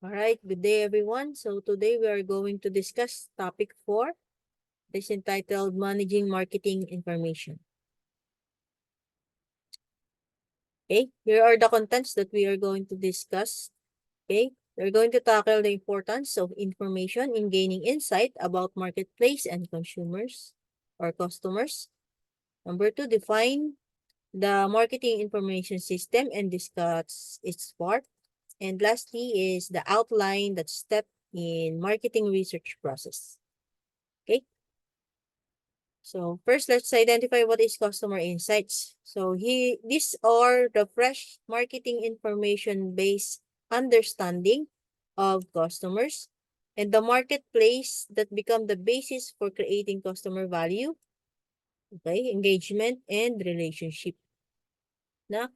All right, good day everyone. So today we are going to discuss topic 4. It's entitled Managing Marketing Information. Okay, here are the contents that we are going to discuss. Okay, we're going to tackle the importance of information in gaining insight about marketplace and consumers or customers. Number 2, define the marketing information system and discuss its part. And lastly is the outline that step in marketing research process. Okay. So first, let's identify what is customer insights. So these are the fresh marketing information-based understanding of customers and the marketplace that become the basis for creating customer value, okay, engagement, and relationship. Now,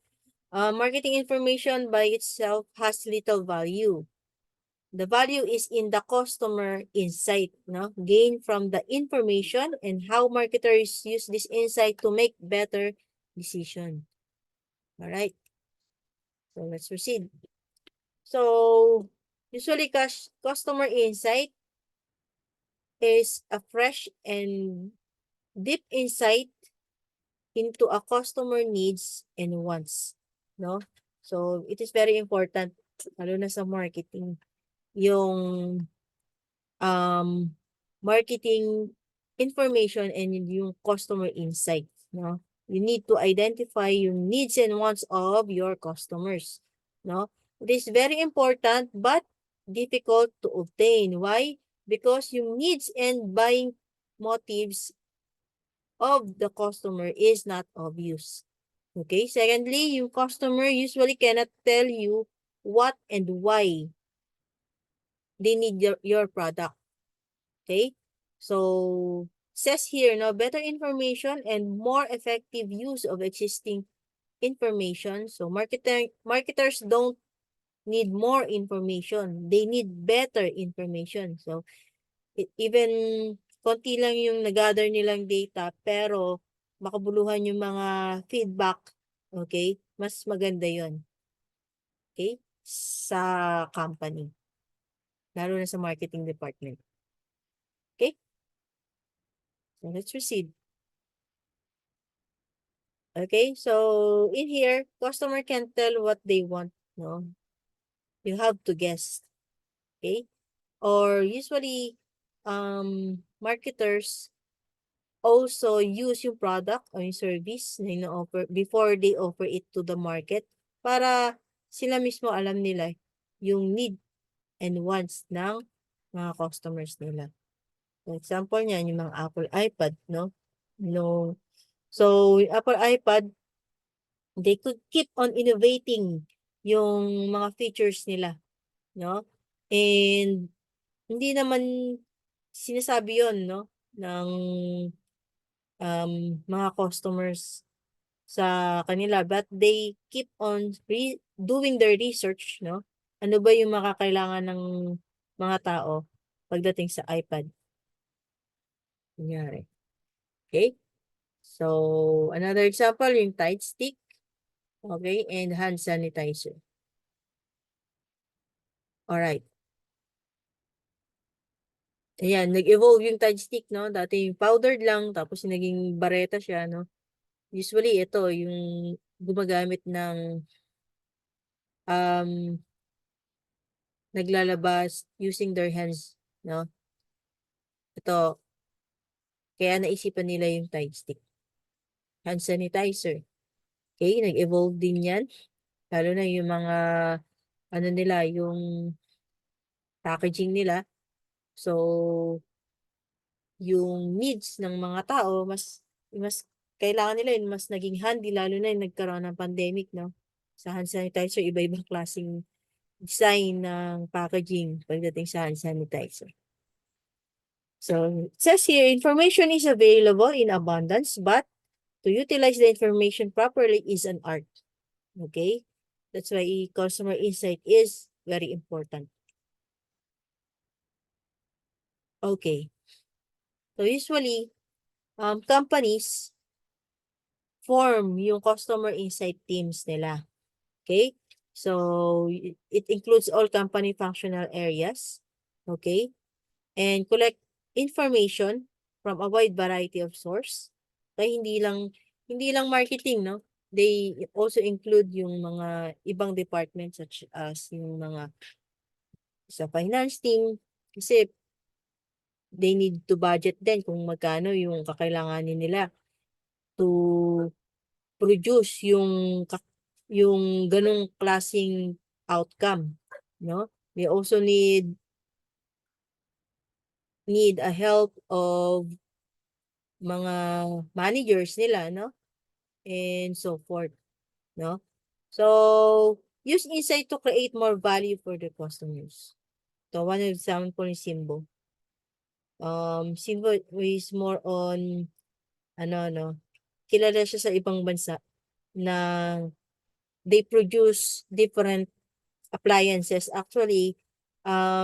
marketing information by itself has little value. The value is in the customer insight, no? Gain from the information and how marketers use this insight to make better decision. All right. So let's proceed. So usually customer insight is a fresh and deep insight into a customer needs and wants, no? So it is very important lalo na sa marketing yung marketing information and yung customer insights, no? You need to identify yung needs and wants of your customers, no? It is very important but difficult to obtain. Why? Because yung needs and buying motives of the customer is not obvious. Okay? Secondly, yung customer usually cannot tell you what and why they need your product. Okay? So, says here, no, better information and more effective use of existing information. So, marketers don't need more information. They need better information. So, even konti lang yung nag-gather nilang data, pero makabuluhan yung mga feedback, okay, mas maganda yon, okay, sa company. Lalo na sa marketing department. Okay? So, let's proceed. Okay, so in here, customer can tell what they want, no? You have to guess, okay? Or usually, marketers also use yung product or yung service na ino-offer before they offer it to the market para sila mismo alam nila yung need and wants ng mga customers nila. For example niyan, yung mga Apple iPad, no? No. So, Apple iPad, they could keep on innovating yung mga features nila, no? And hindi naman sinasabi yon, no, ng mga customers sa kanila, but they keep on doing their research, no? Ano ba yung makakailangan ng mga tao pagdating sa iPad? Kunyari. Okay? So, another example, yung Tide Stick, okay, and hand sanitizer. Alright. Ayan, nag-evolve yung Tide Stick, no? Dati yung powdered lang, tapos naging bareta siya, no? Usually, ito, yung gumagamit ng naglalabas using their hands, no? Ito, kaya naisipan nila yung Tide Stick. Hand sanitizer. Okay, nag-evolve din yan. Lalo na yung mga, ano nila, yung packaging nila. So, yung needs ng mga tao, mas kailangan nila yun, mas naging handy, lalo na yung nagkaroon ng pandemic, no? Sa hand sanitizer, iba-ibang klaseng design ng packaging pagdating sa hand sanitizer. So, it says here, information is available in abundance, but to utilize the information properly is an art. Okay? That's why customer insight is very important. Okay. So, usually, companies form yung customer insight teams nila. Okay? So it includes all company functional areas, okay? And collect information from a wide variety of source. Kaya hindi lang marketing, no? They also include yung mga ibang departments such as yung mga sa finance team kasi they need to budget din kung magkano yung kakailanganin nila to produce yung ganong klaseng outcome, no? They also need a help of mga managers nila, no? And so forth, no? So, use insight to create more value for the customers. So, one example is Simbo. Simbo is more on, kilala siya sa ibang bansa na they produce different appliances. Actually,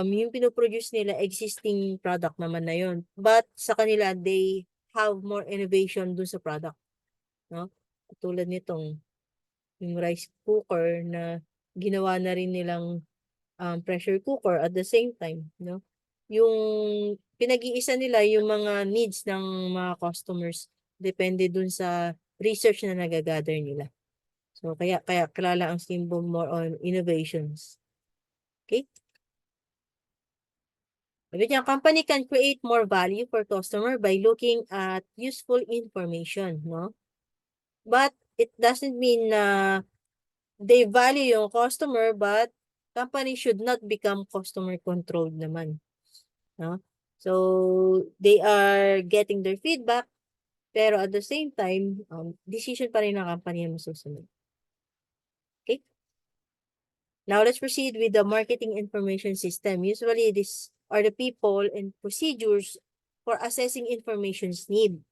yung pinoproduce nila, existing product naman na yun. But sa kanila, they have more innovation dun sa product, no? Tulad nitong yung rice cooker na ginawa na rin nilang pressure cooker at the same time, no? Yung pinag-iisa nila yung mga needs ng mga customers depende dun sa research na nagagather nila. So kaya kilala ang Simbo more on innovations. Okay? Sabi niya, company can create more value for customer by looking at useful information, no? But it doesn't mean na they value yung customer, but company should not become customer controlled naman, no? So they are getting their feedback, pero at the same time, decision pa rin ng company ang masusunod. Okay? Now let's proceed with the marketing information system. Usually these are the people and procedures for assessing information's need,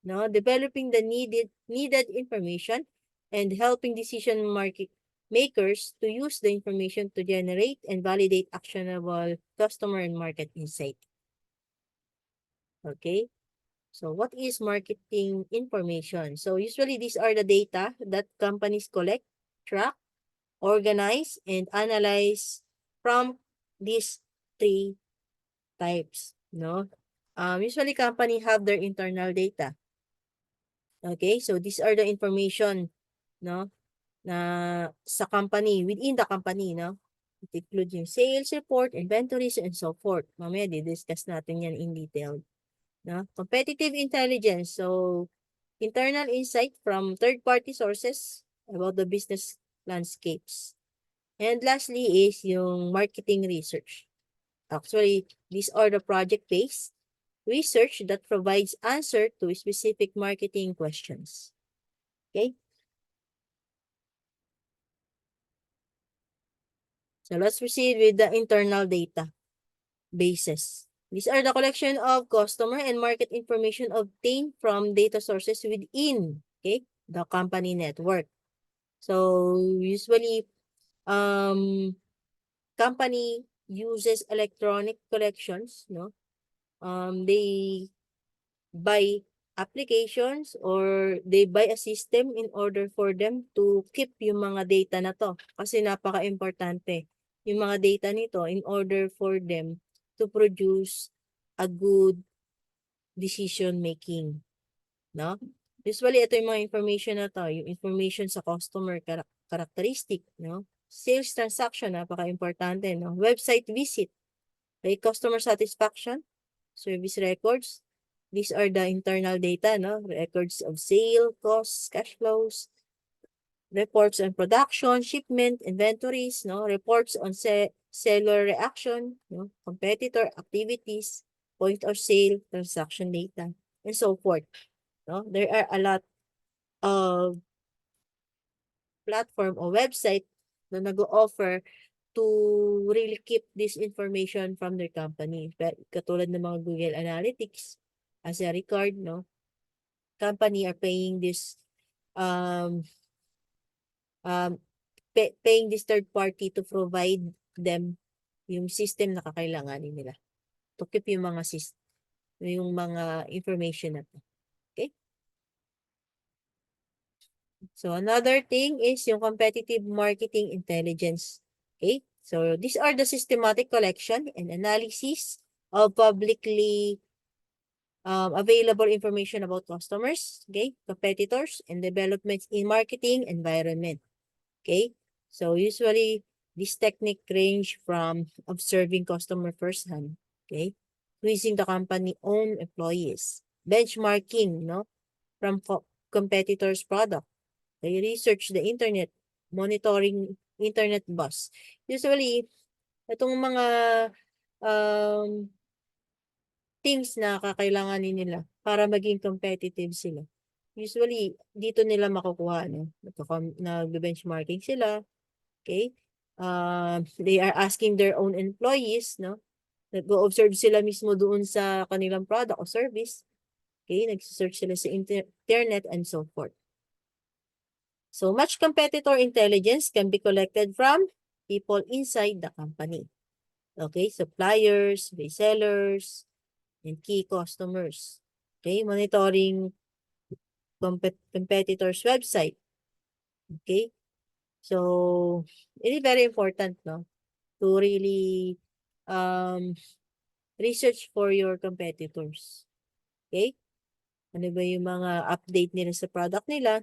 no? Developing the needed information and helping decision market makers to use the information to generate and validate actionable customer and market insight. Okay? So what is marketing information? So usually these are the data that companies collect, track, organize, and analyze from these three types, no? Usually company have their internal data. Okay, so these are the information, no, na sa company, within the company, no? It includes yung sales report, inventories, and so forth. Mamaya, di-discuss natin yan in detail. No? Competitive intelligence. So, internal insight from third-party sources about the business landscapes. And lastly is yung marketing research. Actually, these are the project-based research that provides answer to specific marketing questions. Okay? So let's proceed with the internal data bases. These are the collection of customer and market information obtained from data sources within, okay, the company network. So usually, company uses electronic collections, no? They buy applications or they buy a system in order for them to keep yung mga data na to. Kasi napaka-importante yung mga data nito in order for them to produce a good decision making, no? Usually, ito yung mga information na to, yung information sa customer characteristic, no? Sales transaction, napaka-importante, no? Website visit, okay? Customer satisfaction, service records. These are the internal data, no? Records of sale, costs, cash flows, reports on production, shipment, inventories, no? Reports on seller reaction, no? Competitor activities, point of sale, transaction data, and so forth. No? There are a lot of platform or website na nag-offer to really keep this information from their company. Katulad ng mga Google Analytics, as a record, no? Company are paying this um paying this third party to provide them yung system na kakailanganin nila to keep yung mga information na to. Okay? So another thing is yung competitive marketing intelligence. Okay? So these are the systematic collection and analysis of publicly available information about customers, okay, competitors, and developments in marketing environment. Okay? So usually this technique range from observing customer firsthand, okay, quizzing the company own employees, benchmarking, no, from competitors' product. They research the internet, monitoring internet buzz. Usually, itong mga um, things na kakailanganin nila para maging competitive sila. Usually, dito nila makukuha, no? Nag-benchmarking sila, okay? They are asking their own employees, no? Nag-observe sila mismo doon sa kanilang product o service. Okay? Nag-search sila sa internet and so forth. So much competitor intelligence can be collected from people inside the company. Okay, suppliers, resellers, and key customers. Okay, monitoring competitors' website. Okay, so it is very important, no, to really um, research for your competitors. Okay, ano ba yung mga update nila sa product nila,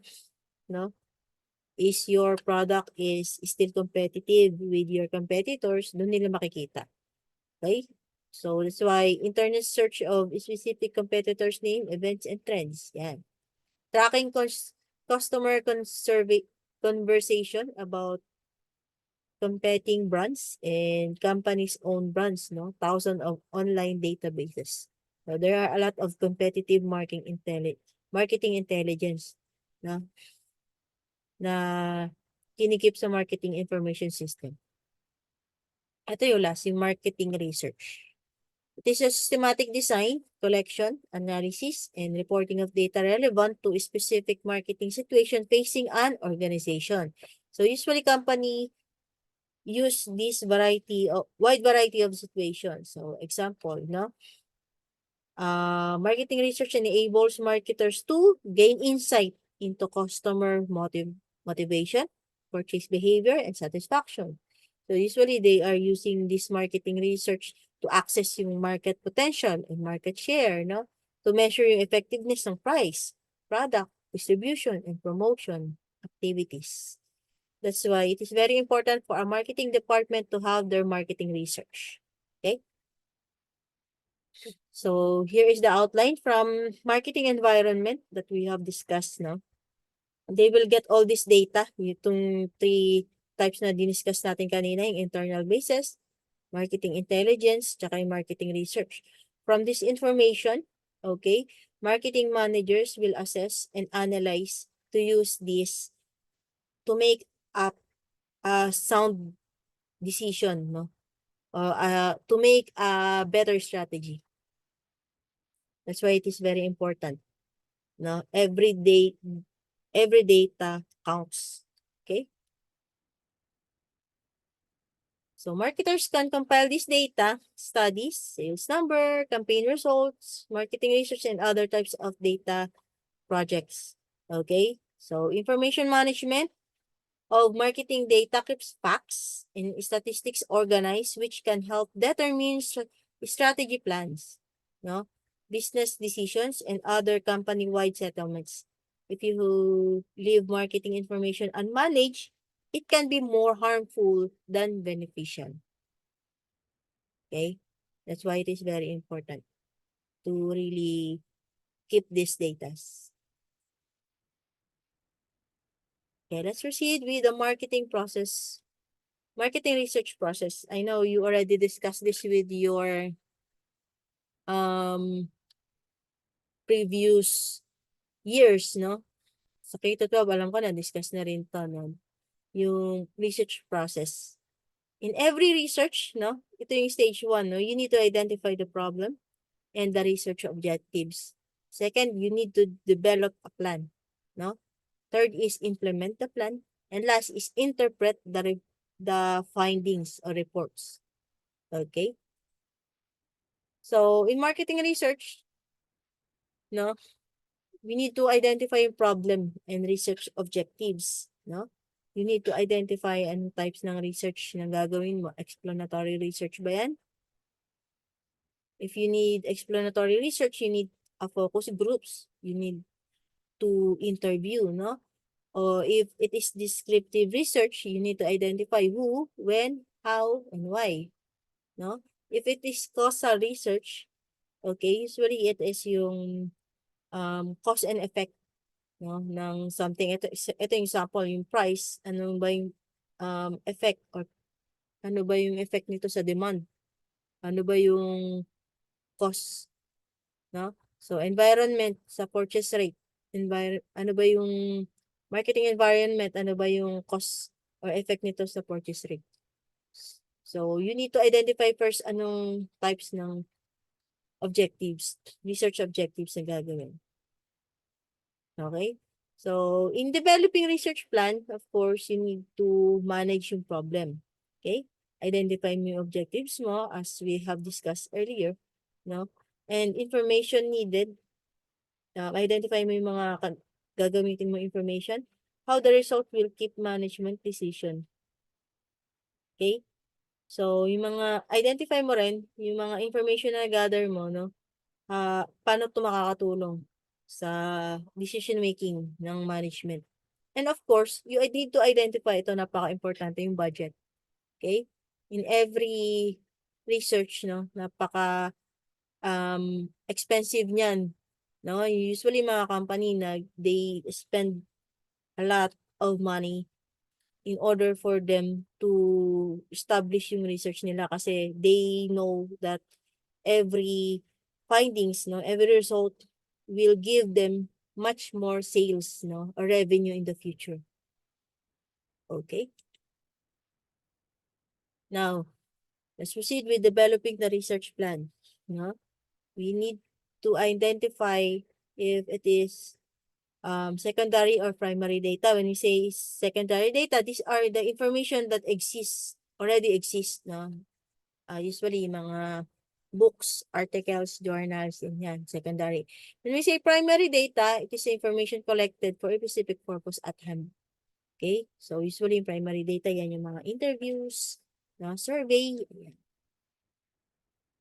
no? Is your product is still competitive with your competitors, doon nila makikita. Okay? So, that's why internet search of specific competitors' name, events, and trends. Yan. Tracking customer conversation about competing brands and companies' own brands, no? Thousands of online databases. So, there are a lot of competitive marketing intelligence, no? Na kinikip sa marketing information system. Ito yung last, yung marketing research. It is a systematic design, collection, analysis, and reporting of data relevant to a specific marketing situation facing an organization. So usually company use this wide variety of situations. So example, no? Marketing research enables marketers to gain insight into customer motivation, purchase behavior, and satisfaction. So usually they are using this marketing research to access yung market potential and market share, no? To measure yung effectiveness ng price, product, distribution, and promotion activities. That's why it is very important for a marketing department to have their marketing research. Okay? So here is the outline from marketing environment that we have discussed now. They will get all this data, itong 3 types na diniscuss natin kanina, yung internal basis, marketing intelligence, tsaka yung marketing research. From this information, okay, marketing managers will assess and analyze to use this to make up a sound decision, no? To make a better strategy. That's why it is very important. No? Every data counts. Okay? So marketers can compile this data, studies, sales number, campaign results, marketing research, and other types of data projects. Okay? So information management of marketing data keeps facts and statistics organized, which can help determine strategy plans, no, business decisions, and other company-wide settlements. If you leave marketing information unmanaged, it can be more harmful than beneficial. Okay? That's why it is very important to really keep these data. Okay, let's proceed with the marketing process. Marketing research process. I know you already discussed this with your previous years, no? Sa K-12, alam ko na-discuss na rin to, no? Yung research process. In every research, no? Ito yung stage 1, no? You need to identify the problem and the research objectives. Second, you need to develop a plan, no? Third is implement the plan. And last is interpret the findings or reports. Okay? So, in marketing research, no, we need to identify yung problem and research objectives, no? You need to identify anong types ng research na gagawin mo. Explanatory research ba yan? If you need explanatory research, you need a focus groups. You need to interview, no? Or if it is descriptive research, you need to identify who, when, how, and why, no? If it is causal research, okay, usually it is yung cause and effect, no, ng something. Ito yung example, yung price, ano ba yung effect or ano ba yung effect nito sa demand? Ano ba yung cost, no? So, environment sa purchase rate. Ano ba yung marketing environment? Ano ba yung cost or effect nito sa purchase rate? So, you need to identify first anong types ng objectives, research objectives na gagawin. Okay? So, in developing research plan, of course, you need to manage yung problem. Okay? Identify mo yung objectives mo as we have discussed earlier, no? And information needed. Identify mo yung mga gagamitin mo information. How the result will keep management decision. Okay? So, yung mga, identify mo rin, yung mga information na gather mo, no? Paano ito makakatulong sa decision making ng management. And of course, you need to identify, ito napaka-importante, yung budget. Okay? In every research, no, napaka expensive niyan. No? Usually mga company na they spend a lot of money in order for them to establish yung research nila kasi they know that every findings, no, every result will give them much more sales, no, or revenue in the future. Okay? Now, let's proceed with developing the research plan. No? We need to identify if it is secondary or primary data. When we say secondary data, these are the information that already exist. No? Usually, mga books, articles, journals, yan, secondary. When we say primary data, it is information collected for a specific purpose at hand. Okay? So, usually, primary data, yan yung mga interviews, no, survey. Yan.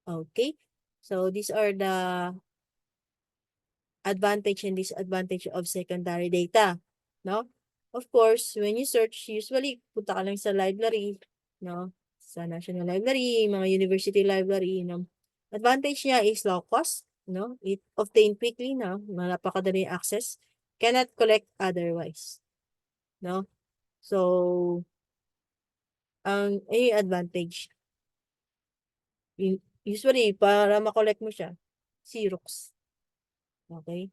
Okay? So, these are the advantage and disadvantage of secondary data. No? Of course, when you search, usually, punta ka lang sa library, no? Sa National Library, mga university library, no? Advantage niya is low cost, no? It obtained quickly, no? Napakadali access. Cannot collect otherwise, no? So, ang advantage, usually, para makollect mo siya, Xerox. Okay?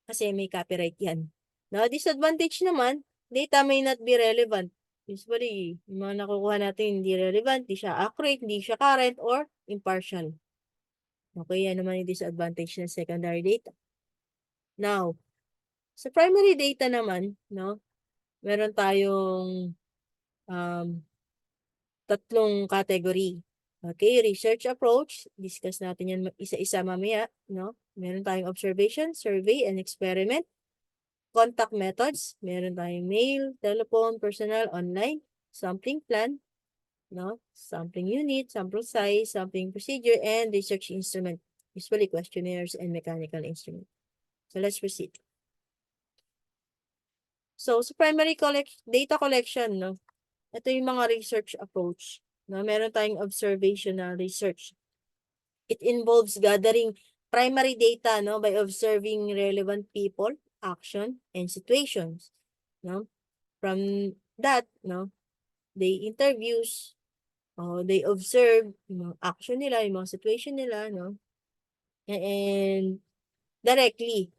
Kasi may copyright yan. Now, disadvantage naman, data may not be relevant. Usually, yung mga nakukuha natin hindi relevant, hindi siya accurate, hindi siya current, or impartial. Okay, yan naman yung disadvantage ng secondary data. Now, sa primary data naman, no, meron tayong tatlong category. Okay, research approach, discuss natin yan isa-isa mamaya, no? Meron tayong observation, survey, and experiment. Contact methods, meron tayong mail, telephone, personal, online, sampling plan, no? Sampling unit, sample size, sampling procedure, and research instrument, usually questionnaires and mechanical instrument. So let's proceed. So, sa primary data collection, no? Ito yung mga research approach. No? Meron tayong observational research. It involves gathering primary data, no, by observing relevant people, action, and situations. No? From that, no, they interviews, they observe yung action nila, yung mga situation nila, no? And directly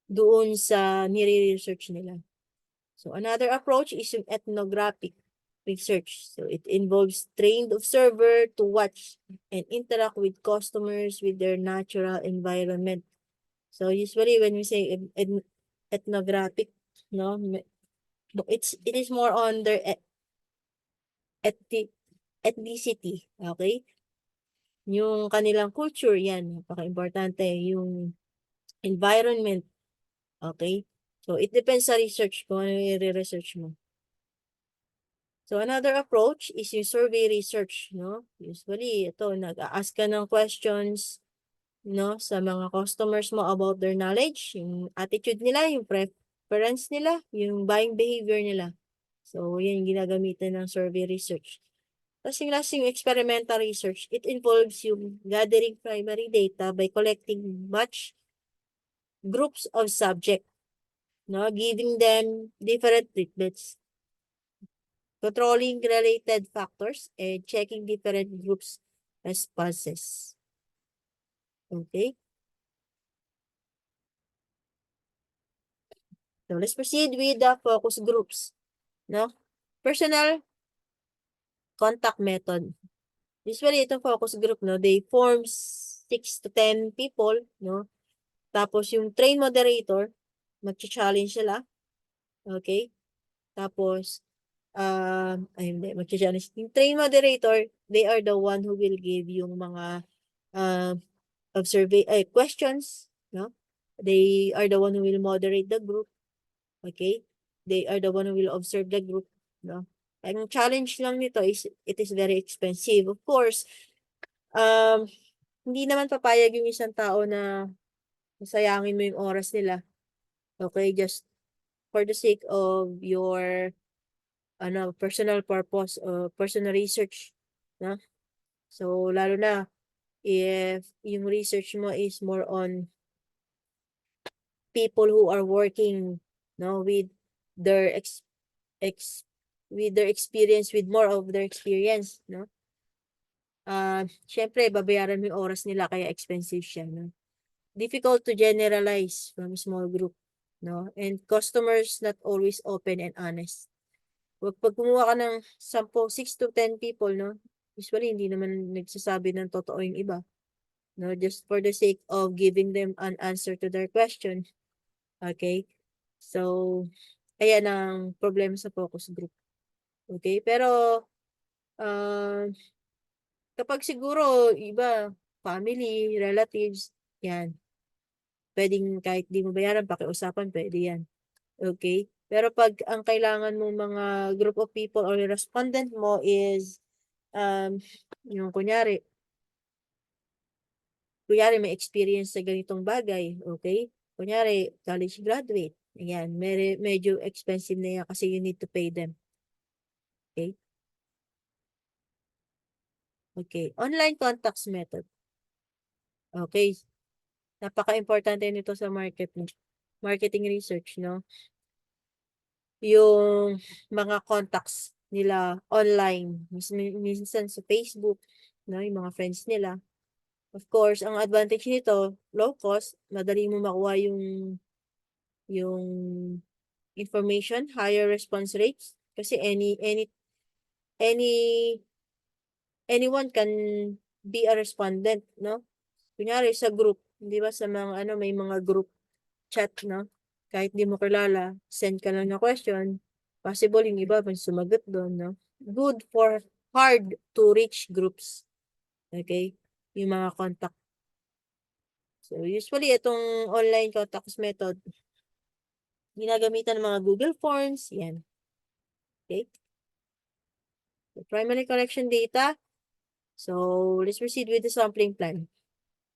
doon sa nire-research nila. So, another approach is yung ethnographic research. So, it involves trained observer to watch and interact with customers with their natural environment. So, usually when we say ethnographic, no, it is more on their ethnicity, okay? Yung kanilang culture, yan, napaka-importante. Yung environment, Okay? So, it depends sa research kung ano yung i-research mo. So, another approach is yung survey research, no? Usually, ito, nag-a-ask ka ng questions, no, sa mga customers mo about their knowledge, yung attitude nila, yung preference nila, yung buying behavior nila. So, yan yung ginagamitan ng survey research. Tapos yung last, yung experimental research, it involves yung gathering primary data by collecting much groups of subject, no, giving them different treatments, controlling related factors, and checking different groups' responses. Okay? So, let's proceed with the focus groups. No? Personal contact method. Usually, itong focus group, no, they form 6 to 10 people, no? Tapos, yung train moderator, mag-challenge sila. Okay? Tapos, ay hindi, mag-challenge. Yung train moderator, they are the one who will give yung mga questions, no? They are the one who will moderate the group. Okay? They are the one who will observe the group, no? Ang challenge lang nito is it is very expensive. Of course, hindi naman papayag yung isang tao na sayangin mo yung oras nila. Okay? Just for the sake of your personal purpose or personal research, no? So, lalo na if yung research mo is more on people who are working, no, with their with their experience, with more of their experience, no? Syempre, babayaran mo yung oras nila, kaya expensive siya, no? Difficult to generalize from small group, no? And customers not always open and honest. Pag kumuha ka ng 6 to 10 people, no? Usually, hindi naman nagsasabi ng totoo yung iba, no? Just for the sake of giving them an answer to their question. Okay? So, ayan ang problema sa focus group. Okay? Pero, uh, kapag siguro, iba, family, relatives, yan. Pwedeng kahit di mo bayaran, pakiusapan, pwede yan. Okay? Pero pag ang kailangan mo mga group of people or respondent mo is, yung kunyari may experience sa ganitong bagay, okay? Kunyari, college graduate. Ayan, medyo expensive na yan kasi you need to pay them. Okay? Okay. Online contacts method. Okay. Napaka-importante nito sa marketing research, no? Yung mga contacts nila online. Minsan sa Facebook, no? Yung mga friends nila. Of course, ang advantage nito, low cost, madali mo makuha yung information, higher response rates. Kasi anyone can be a respondent, no? Kunyari sa group, di ba sa mga may mga group chat, no? Kahit di mo kilala, send ka lang na question, possible yung iba pang sumagot doon, no? Good for hard to reach groups. Okay? Yung mga contact. So, usually, itong online contacts method, ginagamitan ng mga Google Forms, yan. Okay? The primary collection data. So, let's proceed with the sampling plan.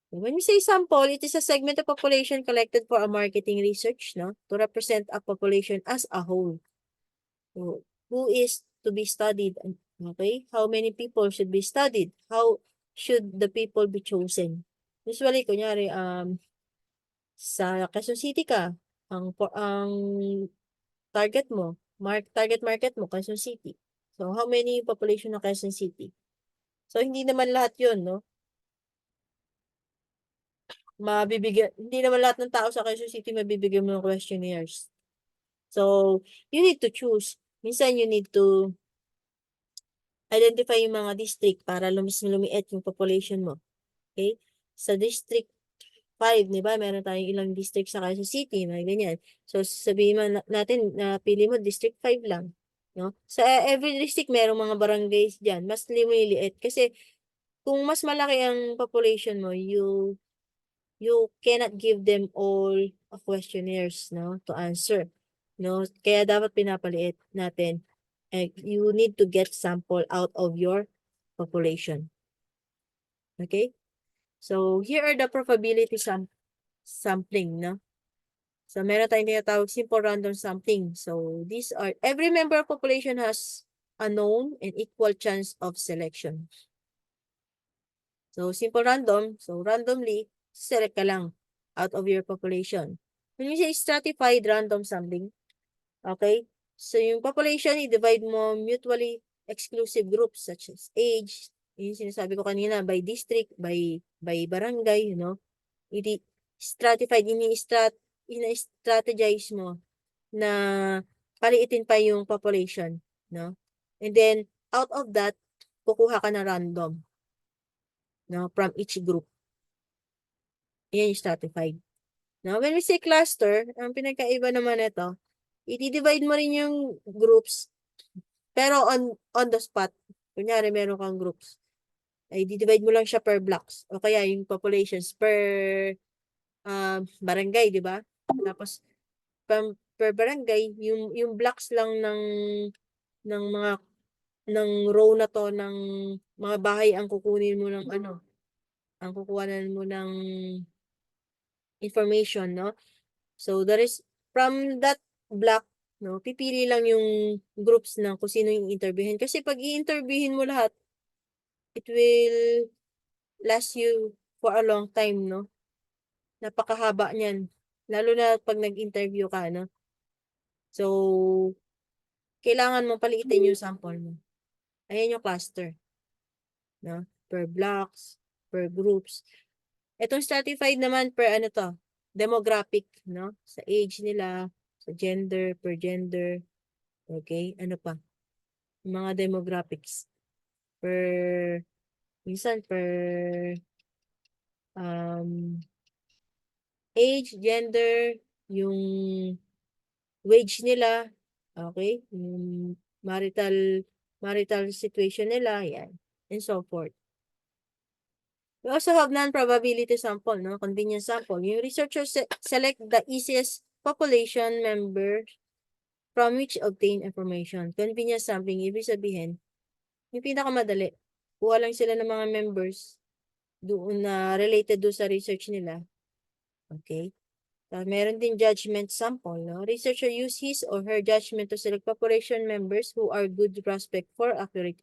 When we say sample, it is a segment of population collected for a marketing research, no, to represent a population as a whole. So, who is to be studied? Okay, how many people should be studied? How should the people be chosen? Usually, kunyari, sa Quezon City ka, ang target mo, target market mo, Quezon City. So, how many population ng Quezon City? So, hindi naman lahat yun, no? Hindi naman lahat ng tao sa Quezon City mabibigyan mo ng questionnaires. So, you need to choose. Minsan, you need to identify yung mga district para lumiit yung population mo. Okay? Sa District 5, di ba? Meron tayong ilang district sa Quezon City, mga ganyan. So, sabihin natin na pili mo District 5 lang. No? Sa every district, merong mga barangays dyan. Mas lumiliit. Kasi, kung mas malaki ang population mo, you cannot give them all questionnaires, no, to answer, no? Kaya dapat pinapaliit natin. You need to get sample out of your population. Okay? So, here are the probability sampling, no? So, meron tayong tinatawag simple random sampling. So, these are, every member of population has a known and equal chance of selection. So, simple random, so randomly, select ka lang out of your population. When you say stratified random sampling, okay? So, yung population, i-divide mo mutually exclusive groups such as age, yung sinasabi ko kanina, by district, by barangay, you know? Stratified, ini-strategize mo na paliitin pa yung population, no? And then, out of that, kukuha ka na random, no? From each group. Yan yung stratified. Now, when we say cluster, ang pinagkaiba naman ito, i-divide mo rin yung groups, pero on the spot. Kunyari, meron kang groups. Ay, i-divide mo lang siya per blocks. O kaya yung populations per barangay, di ba? Tapos, per barangay, yung blocks lang ng mga ng row na to ng mga bahay ang kukunin mo ng ano, ang kukuhanan mo ng information, no? So, there is, from that block, no, pipili lang yung groups na kung sino yung interviewin. Kasi pag i-interviewin mo lahat, it will last you for a long time, no? Napakahaba niyan. Lalo na pag nag-interview ka, no? So, kailangan mo paliitin yung sample mo. Ayan yung cluster, no? Per blocks, per groups. Itong stratified naman per ano to, demographic, no? Sa age nila, sa gender, per gender, okay? Ano pa? Mga demographics. Minsan per age, gender, yung wage nila, okay? Yung marital situation nila, yan, and so forth. We also have non-probability sample, no? Convenience sample. Yung researchers select the easiest population member from which obtain information. Convenience sampling, ibig sabihin, yung pinakamadali. Kuha lang sila ng mga members doon na related doon sa research nila. Okay? Meron din judgment sample, no? Researcher use his or her judgment to select population members who are good prospect for accurate.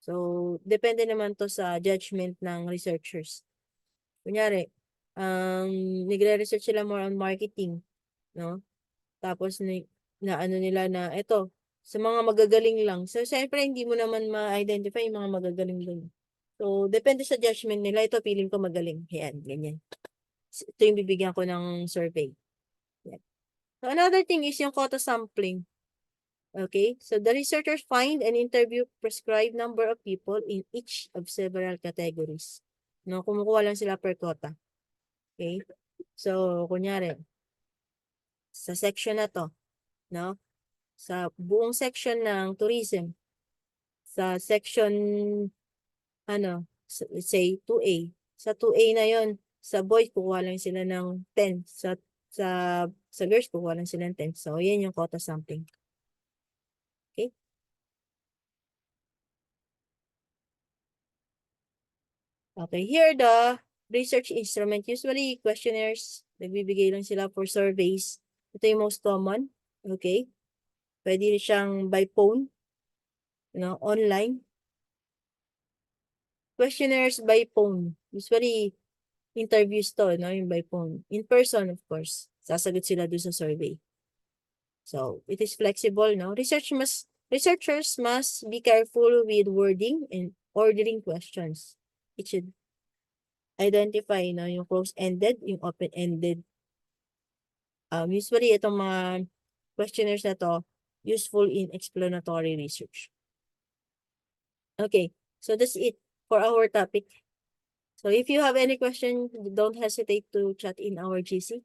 So, depende naman to sa judgment ng researchers. Kunyari, nagre-research sila more on marketing, no? Tapos, na ano nila na, eto, sa mga magagaling lang. So, siyempre, hindi mo naman ma-identify yung mga magagaling lang. So, depende sa judgment nila. Ito, feeling ko magaling. Yan, ganyan. Ito yung bibigyan ko ng survey. Yan. So, another thing is yung quota sampling. Okay? So, the researchers find and interview prescribed number of people in each of several categories. No, kumukuha lang sila per quota. Okay? So, kunyari, sa section na to, no? Sa buong section ng tourism, sa section, let's say 2A. Sa 2A na yon, sa boys, kukuha lang sila ng 10. Sa, sa girls, kukuha lang sila ng 10. So, yan yung quota sampling. Okay? Okay, here are the research instrument. Usually, questionnaires, nagbibigay lang sila for surveys. Ito yung most common. Okay? Pwede siyang by phone, online. Questionnaires by phone. Usually, interviews to, yung by phone. In person, of course. Sasagot sila doon sa survey. So, it is flexible, no? Researchers must be careful with wording and ordering questions. It should identify, yung close-ended, yung open-ended. Usually, itong mga questionnaires na to, useful in explanatory research. Okay, so that's it for our topic. So if you have any question, don't hesitate to chat in our GC.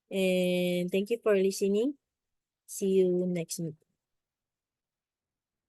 And thank you for listening. See you next week.